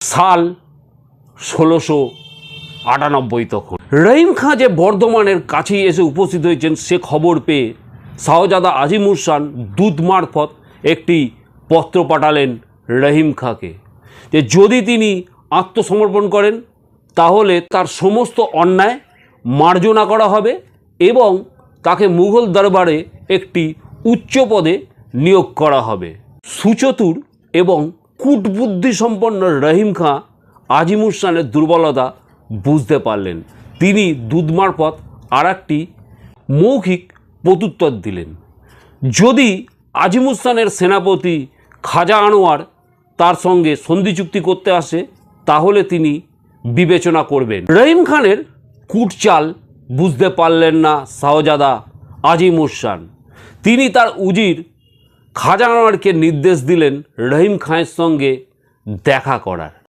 সাল 1698 তখন রহিম খাঁ যে বর্ধমানের কাছেই এসে উপস্থিত হয়েছেন সে খবর পেয়ে শাহজাদা আজিমুরশান দূত মারফত একটি পত্র পাঠালেন রহিম খাঁকে যে যদি তিনি আত্মসমর্পণ করেন তাহলে তার সমস্ত অন্যায় মার্জনা করা হবে এবং তাকে মুঘল দরবারে একটি উচ্চ পদে নিয়োগ করা হবে। সুচতুর এবং কূটবুদ্ধিসম্পন্ন রহিম খাঁ আজিমুরশানের দুর্বলতা বুঝতে পারলেন। তিনি দূত মারফত আর একটি মৌখিক প্রত্যুত্তর দিলেন, যদি আজিমুরশানের সেনাপতি খাজা আনোয়ার তার সঙ্গে সন্ধি চুক্তি করতে আসে তাহলে তিনি বিবেচনা করবেন। রহিম খানের কূটচাল বুঝতে পারলেন না শাহজাদা আজিমুরশান। তিনি তার উজির খাজা আনোয়ারকে নির্দেশ দিলেন রহিম খাঁয়ের সঙ্গে দেখা করার।